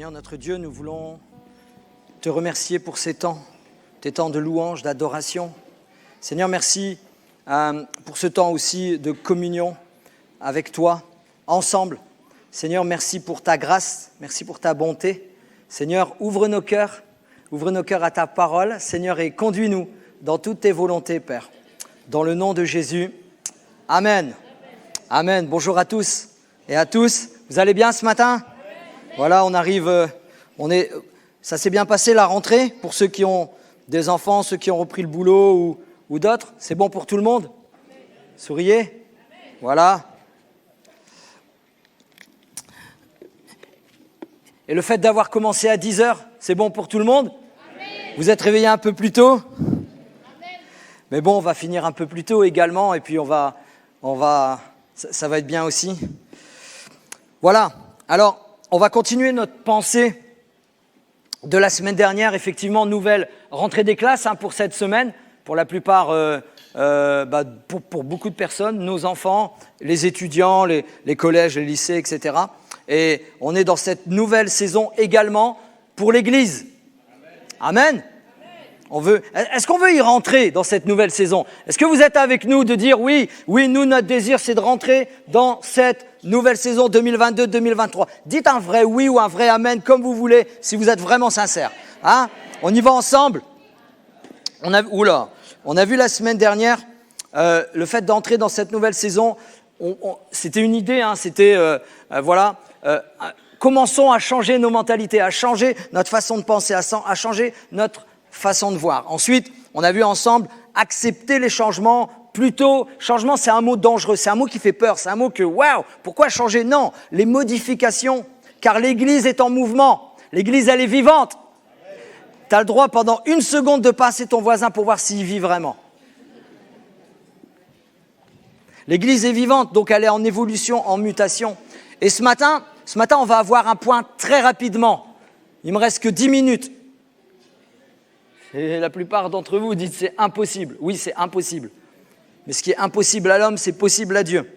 Seigneur notre Dieu, nous voulons te remercier pour ces temps, tes temps de louange, d'adoration. Seigneur, merci pour ce temps aussi de communion avec toi, ensemble. Seigneur, merci pour ta grâce, merci pour ta bonté. Seigneur, ouvre nos cœurs à ta parole, Seigneur, et conduis-nous dans toutes tes volontés, Père. Dans le nom de Jésus, Amen. Amen. Bonjour à tous et à tous. Vous allez bien ce matin ? Voilà, on arrive, ça s'est bien passé la rentrée pour ceux qui ont des enfants, ceux qui ont repris le boulot ou d'autres. C'est bon pour tout le monde ? Souriez. Voilà. Et le fait d'avoir commencé à 10h, c'est bon pour tout le monde ? Vous êtes réveillés un peu plus tôt ? Mais bon, on va finir un peu plus tôt également, et puis ça va être bien aussi. Voilà. Alors, on va continuer notre pensée de la semaine dernière. Effectivement, nouvelle rentrée des classes pour cette semaine. Pour la plupart, pour beaucoup de personnes, nos enfants, les étudiants, les collèges, les lycées, etc. Et on est dans cette nouvelle saison également pour l'Église. Amen. Est-ce qu'on veut y rentrer dans cette nouvelle saison ? Est-ce que vous êtes avec nous de dire oui, nous, notre désir, c'est de rentrer dans cette nouvelle saison 2022-2023 ? Dites un vrai oui ou un vrai amen, comme vous voulez, si vous êtes vraiment sincère. On y va ensemble ? On a vu la semaine dernière le fait d'entrer dans cette nouvelle saison. C'était une idée, commençons à changer nos mentalités, à changer notre façon de penser, à changer notre façon de voir. Ensuite, on a vu ensemble accepter les changements. Plutôt, changement, c'est un mot dangereux, c'est un mot qui fait peur, c'est un mot que, waouh, pourquoi changer ? Non, les modifications, car l'Église est en mouvement, l'Église, elle est vivante. Tu as le droit pendant 1 seconde de passer ton voisin pour voir s'il vit vraiment. L'Église est vivante, donc elle est en évolution, en mutation. Et ce matin, on va avoir un point très rapidement. Il me reste que 10 minutes. Et la plupart d'entre vous dites c'est impossible. Oui, c'est impossible. Mais ce qui est impossible à l'homme, c'est possible à Dieu.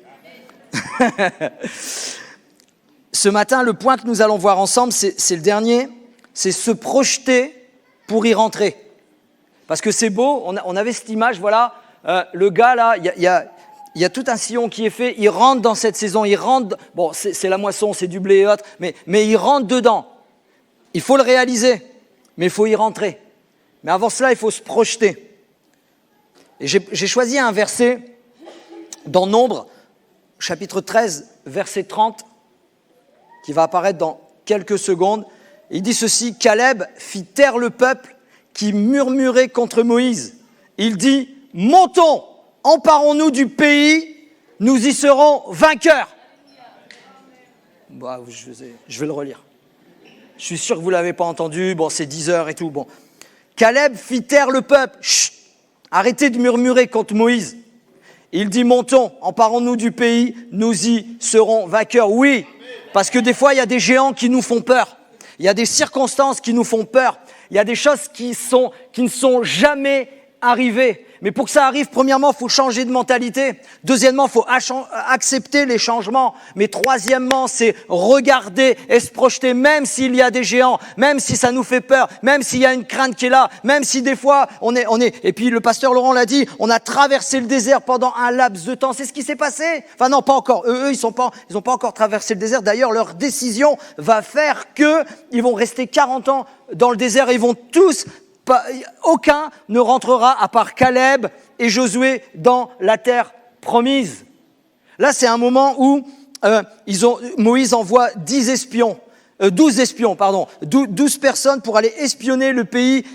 Ce matin, le point que nous allons voir ensemble, c'est le dernier, c'est se projeter pour y rentrer. Parce que c'est beau, on avait cette image, voilà, le gars là, il y a tout un sillon qui est fait, il rentre dans cette saison, bon, c'est la moisson, c'est du blé et autres, mais il rentre dedans. Il faut le réaliser, mais il faut y rentrer. Mais avant cela, il faut se projeter. Et j'ai choisi un verset dans Nombres, chapitre 13, verset 30, qui va apparaître dans quelques secondes. Il dit ceci, « Caleb fit taire le peuple qui murmurait contre Moïse. Il dit, « Montons, emparons-nous du pays, nous y serons vainqueurs. » Bon, je vais le relire. Je suis sûr que vous ne l'avez pas entendu, bon, c'est 10 heures et tout, bon. Caleb fit taire le peuple. Chut, arrêtez de murmurer contre Moïse. Il dit, montons, emparons-nous du pays, nous y serons vainqueurs. Oui, parce que des fois, il y a des géants qui nous font peur. Il y a des circonstances qui nous font peur. Il y a des choses qui ne sont jamais arrivées. Mais pour que ça arrive, premièrement, il faut changer de mentalité. Deuxièmement, il faut accepter les changements. Mais troisièmement, c'est regarder et se projeter, même s'il y a des géants, même si ça nous fait peur, même s'il y a une crainte qui est là, même si des fois on est. Et puis le pasteur Laurent l'a dit, on a traversé le désert pendant un laps de temps. C'est ce qui s'est passé. Enfin non, pas encore. Eux, ils ont pas encore traversé le désert. D'ailleurs, leur décision va faire que ils vont rester 40 ans dans le désert et ils vont tous. Aucun ne rentrera à part Caleb et Josué dans la terre promise. Là, c'est un moment où Moïse envoie 12 personnes pour aller espionner le pays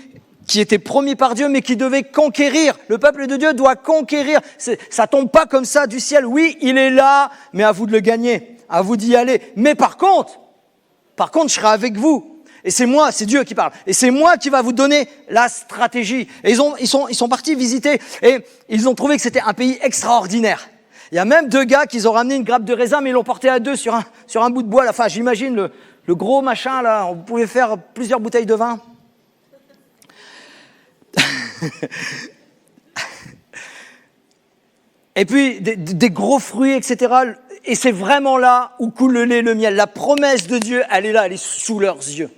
qui était promis par Dieu, mais qui devait conquérir. Le peuple de Dieu doit conquérir. Ça tombe pas comme ça du ciel. Oui, il est là, mais à vous de le gagner, à vous d'y aller. Mais par contre, je serai avec vous. Et c'est moi, c'est Dieu qui parle. Et c'est moi qui va vous donner la stratégie. Et ils sont partis visiter et ils ont trouvé que c'était un pays extraordinaire. Il y a même 2 gars qui ont ramené une grappe de raisin, mais ils l'ont porté à 2 sur un bout de bois. Là. Enfin, j'imagine le gros machin là. On pouvait faire plusieurs bouteilles de vin. Et puis des gros fruits, etc. Et c'est vraiment là où coule le lait et le miel. La promesse de Dieu, elle est là, elle est sous leurs yeux.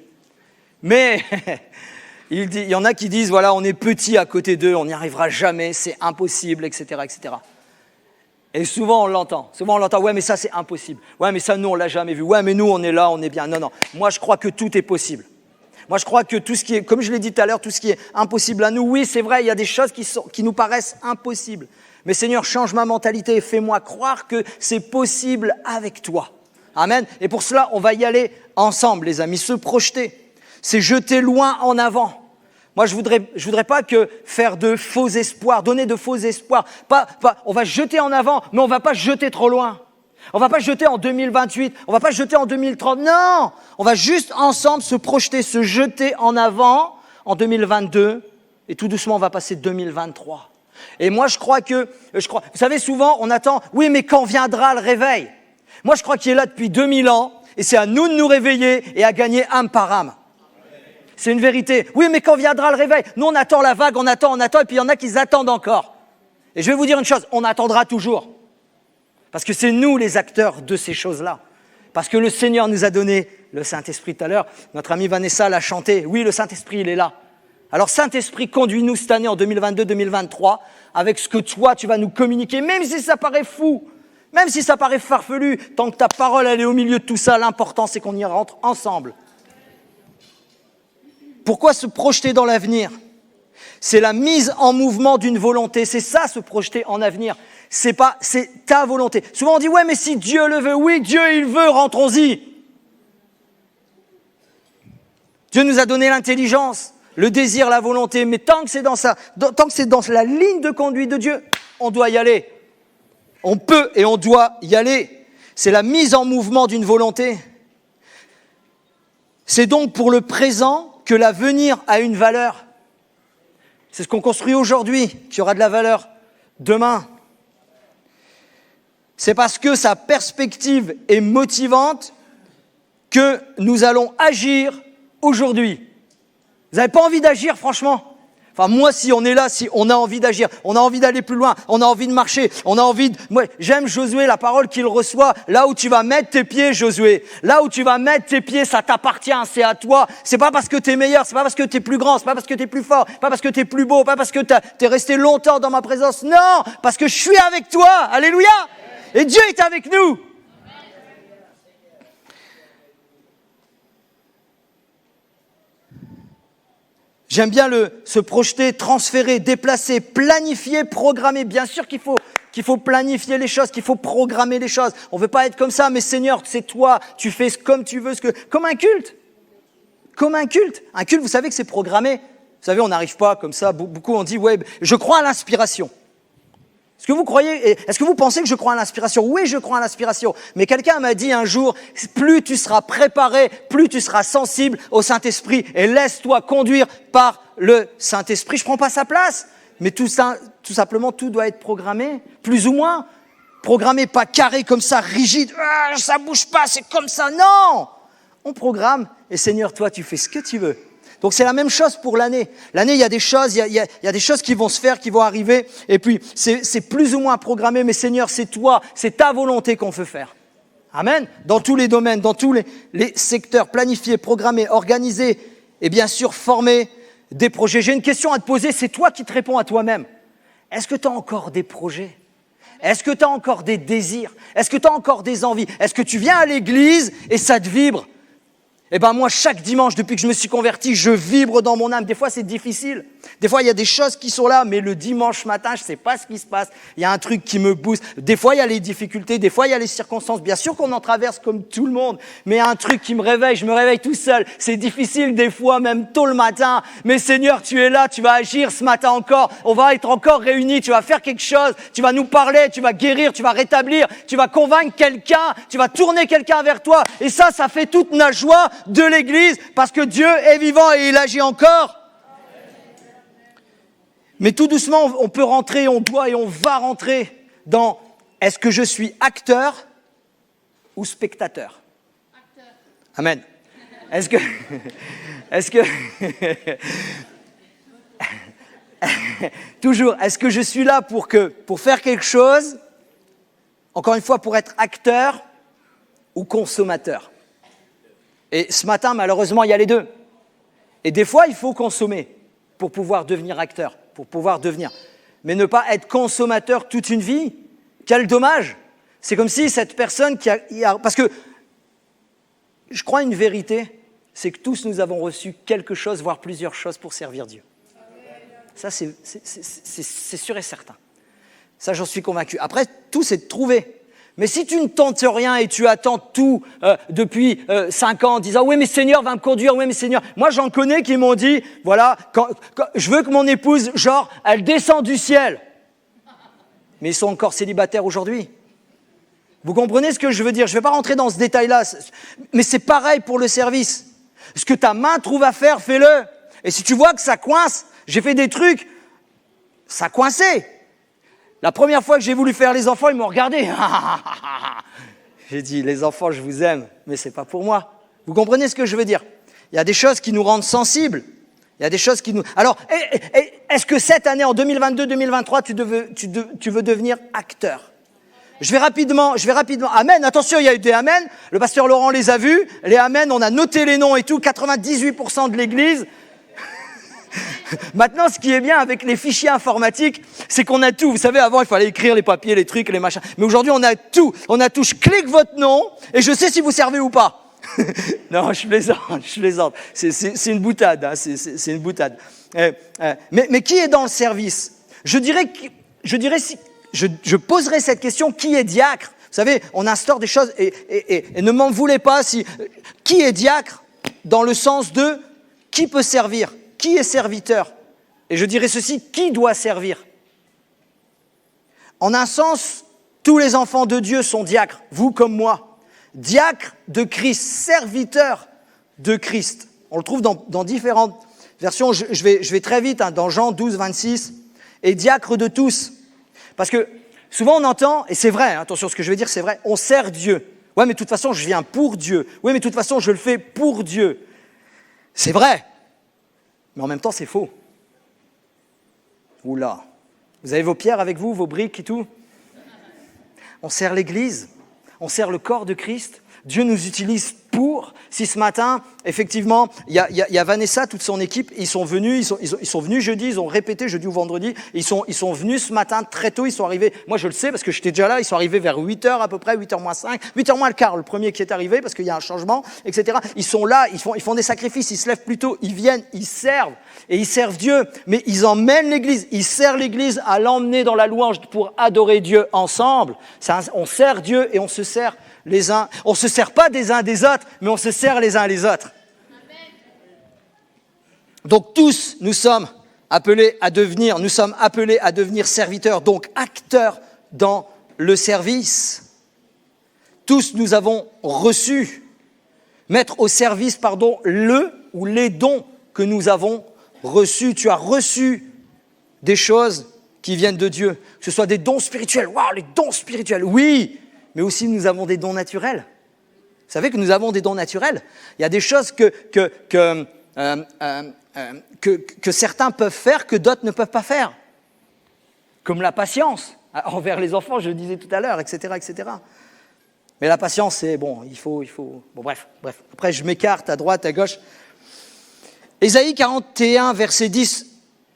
Mais il y en a qui disent, voilà, on est petit à côté d'eux, on n'y arrivera jamais, c'est impossible, etc., etc. Et souvent on l'entend, ouais mais ça c'est impossible, ouais mais ça nous on l'a jamais vu, ouais mais nous on est là, on est bien. Non, moi je crois que tout est possible. Moi je crois que tout ce qui est, comme je l'ai dit tout à l'heure, tout ce qui est impossible à nous, oui c'est vrai, il y a des choses qui nous paraissent impossibles. Mais Seigneur, change ma mentalité et fais-moi croire que c'est possible avec toi. Amen. Et pour cela, on va y aller ensemble les amis, se projeter, c'est jeter loin en avant. Moi, je voudrais pas que faire de faux espoirs, donner de faux espoirs. On va jeter en avant, mais on va pas jeter trop loin. On va pas jeter en 2028, on va pas jeter en 2030. Non, on va juste ensemble se projeter, se jeter en avant en 2022, et tout doucement, on va passer 2023. Et moi, je crois, vous savez, souvent, on attend, oui, mais quand viendra le réveil? Moi, je crois qu'il est là depuis 2000 ans, et c'est à nous de nous réveiller et à gagner âme par âme. C'est une vérité. Oui, mais quand viendra le réveil? Nous, on attend la vague, on attend, et puis il y en a qui attendent encore. Et je vais vous dire une chose, on attendra toujours. Parce que c'est nous les acteurs de ces choses-là. Parce que le Seigneur nous a donné le Saint-Esprit tout à l'heure. Notre amie Vanessa l'a chanté. Oui, le Saint-Esprit, il est là. Alors, Saint-Esprit, conduis-nous cette année en 2022-2023 avec ce que toi, tu vas nous communiquer, même si ça paraît fou, même si ça paraît farfelu. Tant que ta parole, elle est au milieu de tout ça, l'important, c'est qu'on y rentre ensemble. Pourquoi se projeter dans l'avenir? C'est la mise en mouvement d'une volonté. C'est ça, se projeter en avenir. C'est ta volonté. Souvent on dit, ouais, mais si Dieu le veut, oui, Dieu il veut, rentrons-y. Dieu nous a donné l'intelligence, le désir, la volonté, mais tant que c'est dans la ligne de conduite de Dieu, on doit y aller. On peut et on doit y aller. C'est la mise en mouvement d'une volonté. C'est donc pour le présent que l'avenir a une valeur. C'est ce qu'on construit aujourd'hui, qui aura de la valeur demain. C'est parce que sa perspective est motivante que nous allons agir aujourd'hui. Vous n'avez pas envie d'agir, franchement? Enfin, moi, si on est là, si on a envie d'agir, on a envie d'aller plus loin, on a envie de marcher, Moi, j'aime Josué, la parole qu'il reçoit. Là où tu vas mettre tes pieds, Josué, là où tu vas mettre tes pieds, ça t'appartient, c'est à toi. C'est pas parce que t'es meilleur, c'est pas parce que t'es plus grand, c'est pas parce que t'es plus fort, pas parce que t'es plus beau, pas parce que t'es resté longtemps dans ma présence. Non, parce que je suis avec toi. Alléluia. Et Dieu est avec nous. J'aime bien se projeter, transférer, déplacer, planifier, programmer. Bien sûr qu'il faut planifier les choses, qu'il faut programmer les choses. On ne veut pas être comme ça, mais Seigneur, c'est toi, tu fais comme tu veux, comme un culte. Comme un culte. Un culte, vous savez que c'est programmé. Vous savez, on n'arrive pas comme ça. Beaucoup ont dit, ouais, je crois à l'inspiration. Est-ce que vous pensez que je crois à l'inspiration? Oui, je crois à l'inspiration. Mais quelqu'un m'a dit un jour, plus tu seras préparé, plus tu seras sensible au Saint-Esprit et laisse-toi conduire par le Saint-Esprit. Je prends pas sa place. Mais tout simplement, tout doit être programmé, plus ou moins. Programmé, pas carré comme ça, rigide. Ah, ça bouge pas, c'est comme ça. Non! On programme et Seigneur, toi, tu fais ce que tu veux. Donc c'est la même chose pour l'année. L'année, il y a des choses, il y a des choses qui vont se faire, qui vont arriver. Et puis, c'est plus ou moins programmé, mais Seigneur, c'est toi, c'est ta volonté qu'on veut faire. Amen. Dans tous les domaines, dans tous les secteurs, planifier, programmer, organiser et bien sûr former des projets. J'ai une question à te poser, c'est toi qui te réponds à toi-même. Est-ce que tu as encore des projets? Est-ce que tu as encore des désirs? Est-ce que tu as encore des envies? Est-ce que tu viens à l'église et ça te vibre? Eh ben moi, chaque dimanche, depuis que je me suis converti, je vibre dans mon âme. Des fois, c'est difficile. Des fois, il y a des choses qui sont là, mais le dimanche matin, je sais pas ce qui se passe. Il y a un truc qui me booste. Des fois, il y a les difficultés. Des fois, il y a les circonstances. Bien sûr qu'on en traverse comme tout le monde. Mais il y a un truc qui me réveille. Je me réveille tout seul. C'est difficile des fois, même tôt le matin. Mais Seigneur, tu es là. Tu vas agir ce matin encore. On va être encore réunis. Tu vas faire quelque chose. Tu vas nous parler. Tu vas guérir. Tu vas rétablir. Tu vas convaincre quelqu'un. Tu vas tourner quelqu'un vers toi. Et ça fait toute la joie de l'Église, parce que Dieu est vivant et il agit encore. Mais tout doucement, on peut rentrer, on doit et on va rentrer dans est-ce que je suis acteur ou spectateur? Acteur. Amen. Est-ce que toujours, est-ce que je suis là pour faire quelque chose encore une fois, pour être acteur ou consommateur. Et ce matin, malheureusement, il y a les deux. Et des fois, il faut consommer pour pouvoir devenir acteur, pour pouvoir devenir. Mais ne pas être consommateur toute une vie, quel dommage. C'est comme si cette personne parce que je crois une vérité, c'est que tous nous avons reçu quelque chose, voire plusieurs choses pour servir Dieu. Ça, c'est sûr et certain. Ça, j'en suis convaincu. Après, tout, c'est de trouver. Mais si tu ne tentes rien et tu attends tout depuis 5 ans en disant « Oui, mais Seigneur va me conduire, oui, mais Seigneur… » Moi, j'en connais qui m'ont dit « Voilà, quand je veux que mon épouse, genre, elle descend du ciel. » Mais ils sont encore célibataires aujourd'hui. Vous comprenez ce que je veux dire? Je ne vais pas rentrer dans ce détail-là. Mais c'est pareil pour le service. Ce que ta main trouve à faire, fais-le. Et si tu vois que ça coince, j'ai fait des trucs, ça coinçait. La première fois que j'ai voulu faire les enfants, ils m'ont regardé. J'ai dit, les enfants, je vous aime, mais ce n'est pas pour moi. Vous comprenez ce que je veux dire? Il y a des choses qui nous rendent sensibles. Il y a des choses qui nous… Alors, est-ce que cette année, en 2022-2023, tu veux devenir acteur? Je vais rapidement. Amen. Attention, il y a eu des amen. Le pasteur Laurent les a vus. Les amen, on a noté les noms et tout. 98% de l'église. Maintenant, ce qui est bien avec les fichiers informatiques, c'est qu'on a tout. Vous savez, avant, il fallait écrire les papiers, les trucs, les machins. Mais aujourd'hui, on a tout. Je clique votre nom et je sais si vous servez ou pas. Non, je plaisante. C'est une boutade. Hein, c'est une boutade. Mais qui est dans le service? Je poserai cette question, qui est diacre? Vous savez, on instaure des choses et ne m'en voulez pas si… Qui est diacre dans le sens de qui peut servir? Qui est serviteur? Et je dirais ceci, qui doit servir? En un sens, tous les enfants de Dieu sont diacres, vous comme moi. Diacre de Christ, serviteur de Christ. On le trouve dans différentes versions. Je vais très vite, hein, dans Jean 12, 26. Et diacre de tous. Parce que souvent on entend, et c'est vrai, hein, attention, ce que je vais dire, c'est vrai, on sert Dieu. Ouais, mais de toute façon, je viens pour Dieu. Oui, mais de toute façon, je le fais pour Dieu. C'est vrai. Mais en même temps, c'est faux. Oula. Vous avez vos pierres avec vous, vos briques et tout? On sert l'Église, on sert le corps de Christ. Dieu nous utilise pour. Si ce matin, effectivement, il y a Vanessa, toute son équipe, ils sont venus jeudi, ils ont répété jeudi ou vendredi, ils sont venus ce matin très tôt, ils sont arrivés, moi je le sais parce que j'étais déjà là, ils sont arrivés vers 8h à peu près, 8h moins 5, 8h moins le quart, le premier qui est arrivé parce qu'il y a un changement, etc. Ils sont là, ils font des sacrifices, ils se lèvent plus tôt, ils viennent, ils servent, et ils servent Dieu, mais ils emmènent l'Église, ils servent l'Église à l'emmener dans la louange pour adorer Dieu ensemble. On sert Dieu et on se sert les uns, on ne se sert pas des uns des autres, mais on se sert les uns les autres. Amen. Donc tous, nous sommes appelés à devenir serviteurs, donc acteurs dans le service. Tous nous avons reçu, mettre au service, le ou les dons que nous avons reçus. Tu as reçu des choses qui viennent de Dieu, que ce soit des dons spirituels. Waouh, les dons spirituels, oui, mais aussi nous avons des dons naturels. Vous savez que nous avons des dons naturels. Il y a des choses que certains peuvent faire que d'autres ne peuvent pas faire. Comme la patience envers les enfants, je le disais tout à l'heure, etc., etc. Mais la patience, c'est bon, il faut. Bon, bref. Après, je m'écarte à droite, à gauche. Ésaïe 41, verset 10,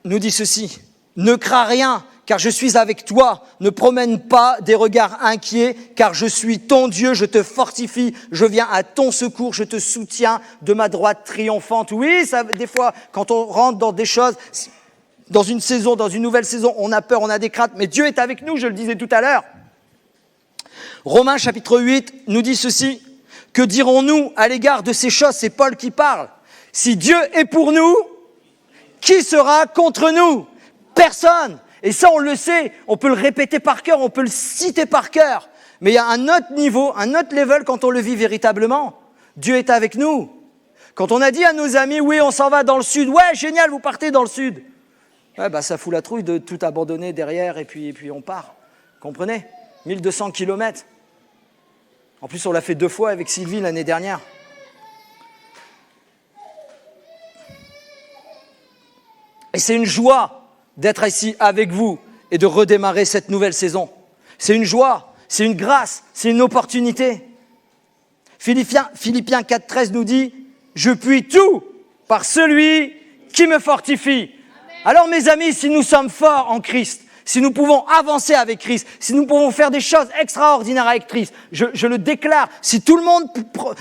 nous dit ceci. Ne crains rien, car je suis avec toi. Ne promène pas des regards inquiets, car je suis ton Dieu, je te fortifie, je viens à ton secours, je te soutiens de ma droite triomphante. Oui, ça, des fois, quand on rentre dans des choses, dans une saison, dans une nouvelle saison, on a peur, on a des craintes, mais Dieu est avec nous, je le disais tout à l'heure. Romains chapitre 8 nous dit ceci. Que dirons-nous à l'égard de ces choses? C'est Paul qui parle. Si Dieu est pour nous, qui sera contre nous? Personne. Et ça, on le sait, on peut le répéter par cœur, on peut le citer par cœur. Mais il y a un autre niveau, un autre level quand on le vit véritablement. Dieu est avec nous. Quand on a dit à nos amis, oui, on s'en va dans le sud. Ouais, génial, vous partez dans le sud. Ouais, ça fout la trouille de tout abandonner derrière et puis on part. Comprenez? 1200 kilomètres. En plus, on l'a fait 2 fois avec Sylvie l'année dernière. Et c'est une joie d'être ici avec vous et de redémarrer cette nouvelle saison. C'est une joie. c'est une grâce, c'est une opportunité. Philippiens 4,13 nous dit « Je puis tout par celui qui me fortifie ». Alors mes amis, si nous sommes forts en Christ, si nous pouvons avancer avec Christ, si nous pouvons faire des choses extraordinaires avec Christ, je le déclare, si tout le monde,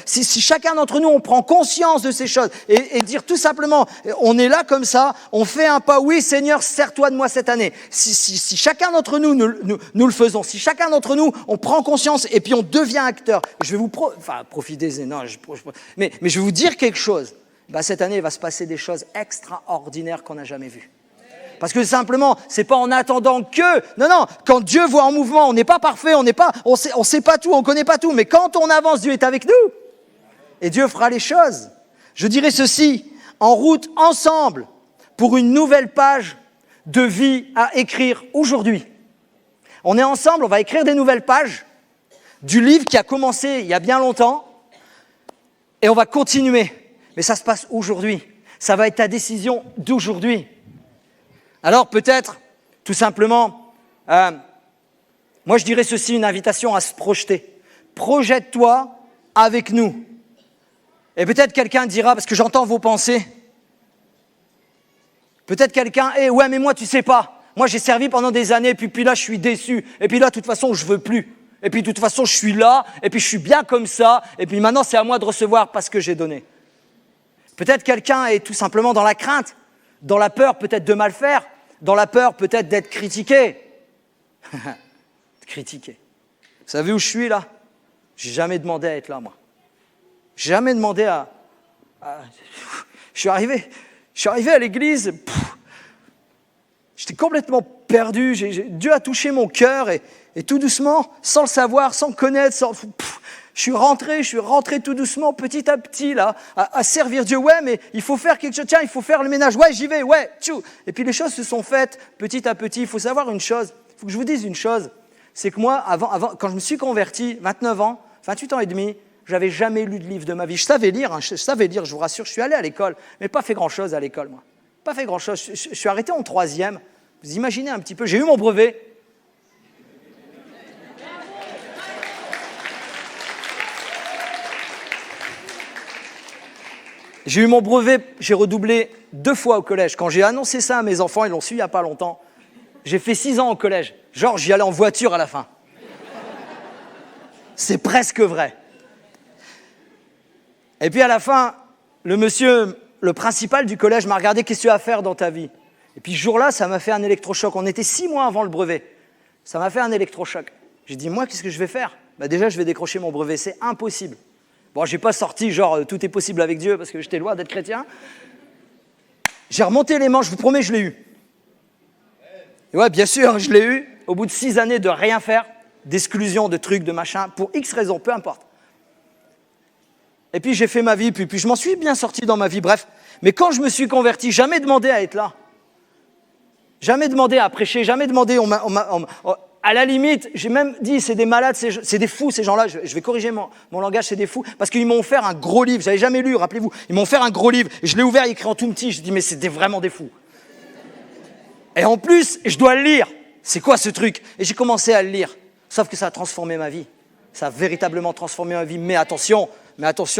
si chacun d'entre nous, on prend conscience de ces choses et dire tout simplement, on est là comme ça, on fait un pas, oui Seigneur, sers-toi de moi cette année. Si chacun d'entre nous, nous le faisons, si chacun d'entre nous, on prend conscience et puis on devient acteur, je vais vous, profitez, non, mais je vais vous dire quelque chose, cette année, il va se passer des choses extraordinaires qu'on n'a jamais vues. Parce que simplement, c'est pas en attendant que, non, quand Dieu voit en mouvement, on n'est pas parfait, on sait pas tout, on connaît pas tout, mais quand on avance, Dieu est avec nous. Et Dieu fera les choses. Je dirais ceci, en route ensemble pour une nouvelle page de vie à écrire aujourd'hui. On est ensemble, on va écrire des nouvelles pages du livre qui a commencé il y a bien longtemps et on va continuer. Mais ça se passe aujourd'hui. Ça va être ta décision d'aujourd'hui. Alors peut-être, tout simplement, moi je dirais ceci, une invitation à se projeter. Projette-toi avec nous. Et peut-être quelqu'un dira, parce que j'entends vos pensées, peut-être quelqu'un, ouais mais moi tu sais pas, moi j'ai servi pendant des années, puis là je suis déçu, et puis là de toute façon je veux plus, et puis de toute façon je suis là, et puis je suis bien comme ça, et puis maintenant c'est à moi de recevoir parce que j'ai donné. Peut-être quelqu'un est tout simplement dans la crainte, dans la peur peut-être de mal faire, dans la peur peut-être d'être critiqué. Critiqué. Vous savez où je suis là? J'ai jamais demandé à être là, moi. J'ai jamais demandé à... Je suis arrivé à l'église, j'étais complètement perdu, Dieu a touché mon cœur et tout doucement, sans le savoir, sans le connaître, je suis rentré tout doucement, petit à petit, là, à servir Dieu. Ouais, mais il faut faire quelque chose. Tiens, il faut faire le ménage. Ouais, j'y vais. Ouais, tchou. Et puis les choses se sont faites petit à petit. Il faut savoir une chose. Il faut que je vous dise une chose. C'est que moi, avant, quand je me suis converti, 29 ans, 28 ans et demi, j'avais jamais lu de livre de ma vie. Je savais lire, je vous rassure. Je suis allé à l'école, mais pas fait grand-chose à l'école, moi. Pas fait grand-chose. Je suis arrêté en 3e. Vous imaginez un petit peu. J'ai eu mon brevet. J'ai eu mon brevet, j'ai redoublé 2 fois au collège. Quand j'ai annoncé ça à mes enfants, ils l'ont su il n'y a pas longtemps. J'ai fait 6 ans au collège. Genre, j'y allais en voiture à la fin. C'est presque vrai. Et puis à la fin, le principal du collège m'a regardé, qu'est-ce que tu as à faire dans ta vie? Et puis ce jour-là, ça m'a fait un électrochoc. On était 6 mois avant le brevet. Ça m'a fait un électrochoc. J'ai dit, moi, qu'est-ce que je vais faire? Déjà, je vais décrocher mon brevet. C'est impossible. Bon, j'ai pas sorti genre tout est possible avec Dieu parce que j'étais loin d'être chrétien. J'ai remonté les manches, je vous promets, je l'ai eu. Et ouais, bien sûr, je l'ai eu. Au bout de 6 années de rien faire, d'exclusion, de trucs, de machin, pour X raisons, peu importe. Et puis j'ai fait ma vie, puis je m'en suis bien sorti dans ma vie, bref. Mais quand je me suis converti, jamais demandé à être là. Jamais demandé à prêcher, jamais demandé, à la limite, j'ai même dit, c'est des malades, c'est des fous ces gens-là, je vais corriger mon langage, c'est des fous, parce qu'ils m'ont offert un gros livre, j'avais jamais lu, rappelez-vous, ils m'ont offert un gros livre, et je l'ai ouvert, écrit en tout petit, je dis mais c'est vraiment des fous. Et en plus, je dois le lire, c'est quoi ce truc? Et j'ai commencé à le lire, sauf que ça a transformé ma vie, ça a véritablement transformé ma vie, mais attention,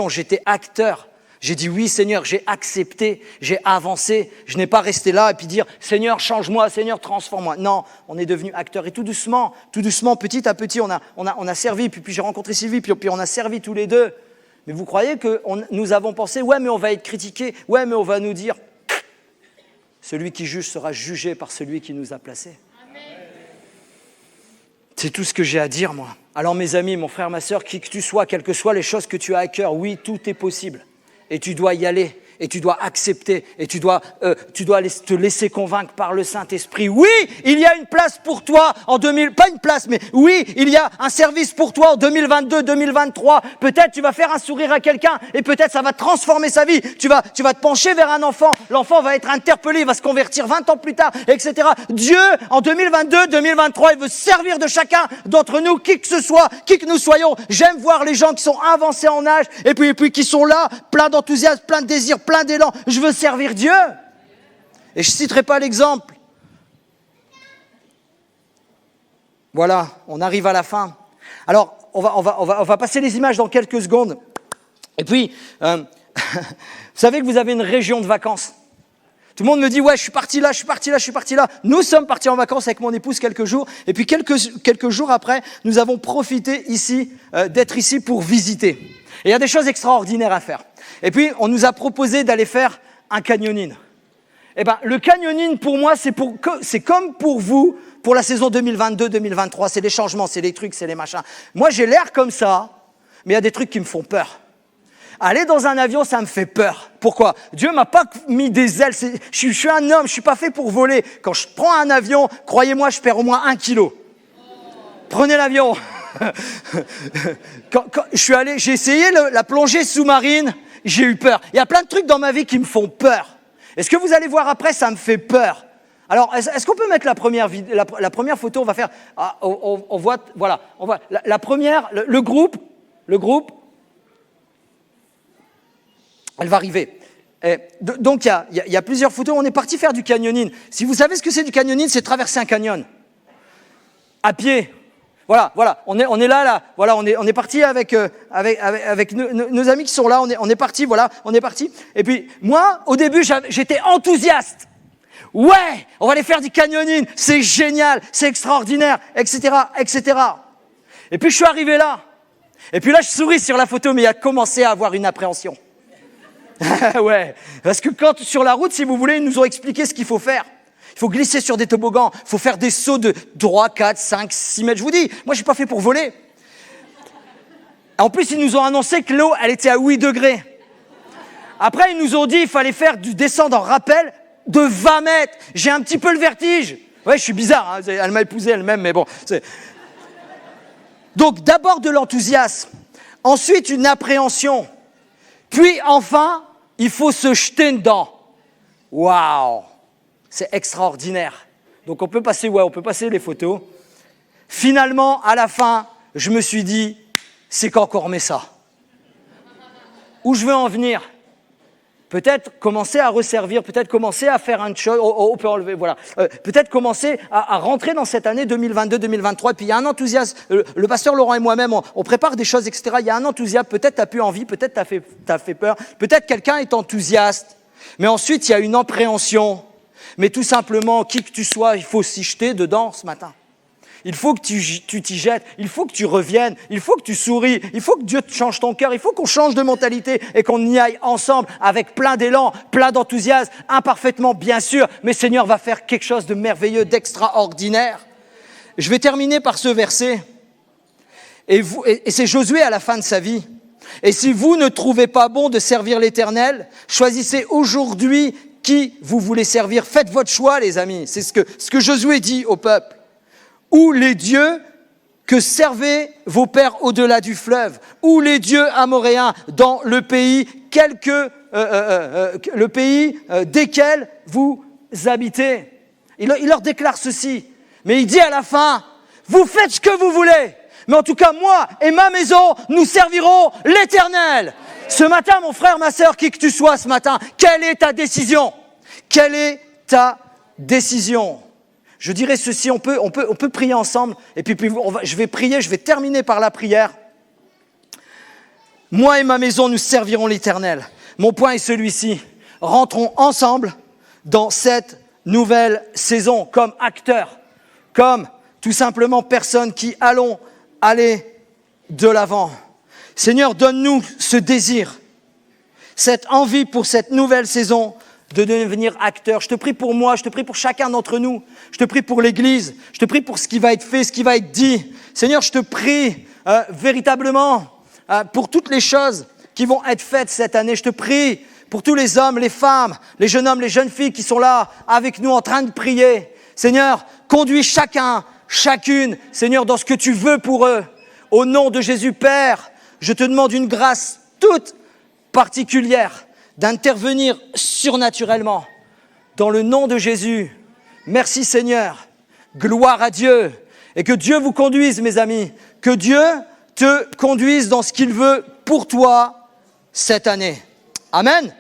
j'étais acteur. J'ai dit oui Seigneur, j'ai accepté, j'ai avancé, je n'ai pas resté là et puis dire Seigneur change-moi, Seigneur transforme-moi. Non, on est devenu acteur et tout doucement, petit à petit, on a servi, puis j'ai rencontré Sylvie, puis on a servi tous les deux. Mais vous croyez que nous avons pensé ouais mais on va être critiqué, ouais mais on va nous dire celui qui juge sera jugé par celui qui nous a placés. C'est tout ce que j'ai à dire moi. Alors mes amis, mon frère, ma sœur, qui que tu sois, quelles que soient les choses que tu as à cœur, oui tout est possible. Et tu dois y aller, et tu dois accepter, et tu dois te laisser convaincre par le Saint-Esprit. Oui, il y a une place pour toi en 2000, pas une place, mais oui, il y a un service pour toi en 2022, 2023. Peut-être tu vas faire un sourire à quelqu'un, et peut-être ça va transformer sa vie. Tu vas te pencher vers un enfant, l'enfant va être interpellé, il va se convertir 20 ans plus tard, etc. Dieu, en 2022, 2023, il veut servir de chacun d'entre nous, qui que ce soit, qui que nous soyons. J'aime voir les gens qui sont avancés en âge, et puis qui sont là, plein d'enthousiasme, plein de désir, plein d'élan. Je veux servir Dieu. Et je ne citerai pas l'exemple. Voilà, on arrive à la fin. Alors, on va passer les images dans quelques secondes. Et puis, vous savez que vous avez une région de vacances. Tout le monde me dit, ouais, je suis parti là. Nous sommes partis en vacances avec mon épouse quelques jours. Et puis, quelques jours après, nous avons profité ici, d'être ici pour visiter. Et il y a des choses extraordinaires à faire. Et puis, on nous a proposé d'aller faire un canyoning. Eh ben, le canyoning, pour moi, c'est comme pour vous, pour la saison 2022-2023. C'est les changements, c'est les trucs, c'est les machins. Moi, j'ai l'air comme ça, mais il y a des trucs qui me font peur. Aller dans un avion, ça me fait peur. Pourquoi ? Dieu m'a pas mis des ailes. Je suis un homme, je suis pas fait pour voler. Quand je prends un avion, croyez-moi, je perds au moins 1 kilo. Prenez l'avion. Quand je suis allé, j'ai essayé la plongée sous-marine, j'ai eu peur. Il y a plein de trucs dans ma vie qui me font peur. Et ce que vous allez voir après, ça me fait peur. Alors, est-ce qu'on peut mettre la première photo ? On va faire, on voit, voilà, on voit la première, le groupe. Elle va arriver. Donc, il y a plusieurs photos. On est parti faire du canyoning. Si vous savez ce que c'est du canyoning, c'est traverser un canyon. À pied. Voilà. On est là. Voilà, on est parti avec nos amis qui sont là. On est parti. Et puis, moi, au début, j'étais enthousiaste. Ouais, on va aller faire du canyoning. C'est génial, c'est extraordinaire, etc. Et puis, je suis arrivé là. Et puis là, je souris sur la photo, mais il a commencé à avoir une appréhension. Ouais, parce que quand sur la route, si vous voulez, ils nous ont expliqué ce qu'il faut faire. Il faut glisser sur des toboggans, il faut faire des sauts de 3, 4, 5, 6 mètres. Je vous dis, moi je suis pas fait pour voler. En plus, ils nous ont annoncé que l'eau, elle était à 8 degrés. Après, ils nous ont dit qu'il fallait faire du descendre en rappel de 20 mètres. J'ai un petit peu le vertige. Ouais, je suis bizarre, hein. Elle m'a épousé elle-même, mais bon. Donc d'abord de l'enthousiasme, ensuite une appréhension. Puis enfin, il faut se jeter dedans. Waouh, c'est extraordinaire. Donc on peut passer les photos. Finalement, à la fin, je me suis dit, c'est quand qu'on remet ça. Où je veux en venir ? Peut-être commencer à resservir, peut-être commencer à faire un chose, on peut enlever, voilà. Peut-être commencer à rentrer dans cette année 2022-2023. Et puis il y a un enthousiasme. Le pasteur Laurent et moi-même, on prépare des choses, etc. Il y a un enthousiasme. Peut-être tu n'as plus envie, peut-être tu as fait peur. Peut-être quelqu'un est enthousiaste. Mais ensuite, il y a une appréhension. Mais tout simplement, qui que tu sois, il faut s'y jeter dedans ce matin. Il faut que tu t'y jettes, il faut que tu reviennes, il faut que tu souris, il faut que Dieu te change ton cœur, il faut qu'on change de mentalité et qu'on y aille ensemble avec plein d'élan, plein d'enthousiasme, imparfaitement bien sûr, mais Seigneur va faire quelque chose de merveilleux, d'extraordinaire. Je vais terminer par ce verset, et c'est Josué à la fin de sa vie. Et si vous ne trouvez pas bon de servir l'Éternel, choisissez aujourd'hui qui vous voulez servir. Faites votre choix, les amis. C'est ce que Josué dit au peuple. Ou les dieux que servaient vos pères au-delà du fleuve, ou les dieux amoréens dans le pays, le pays desquels vous habitez. Il leur déclare ceci, mais il dit à la fin, vous faites ce que vous voulez, mais en tout cas moi et ma maison, nous servirons l'Éternel. Ce matin, mon frère, ma sœur, qui que tu sois ce matin, quelle est ta décision ? Quelle est ta décision ? Je dirais ceci, on peut prier ensemble, et puis je vais prier, je vais terminer par la prière. Moi et ma maison, nous servirons l'Éternel. Mon point est celui-ci, rentrons ensemble dans cette nouvelle saison, comme acteurs, comme tout simplement personnes qui allons aller de l'avant. Seigneur, donne-nous ce désir, cette envie pour cette nouvelle saison, de devenir acteur. Je te prie pour moi, je te prie pour chacun d'entre nous, je te prie pour l'Église, je te prie pour ce qui va être fait, ce qui va être dit. Seigneur, je te prie véritablement pour toutes les choses qui vont être faites cette année. Je te prie pour tous les hommes, les femmes, les jeunes hommes, les jeunes filles qui sont là avec nous en train de prier. Seigneur, conduis chacun, chacune, Seigneur, dans ce que tu veux pour eux. Au nom de Jésus, Père, je te demande une grâce toute particulière d'intervenir surnaturellement. Dans le nom de Jésus, merci Seigneur, gloire à Dieu, et que Dieu vous conduise, mes amis, que Dieu te conduise dans ce qu'il veut pour toi cette année. Amen.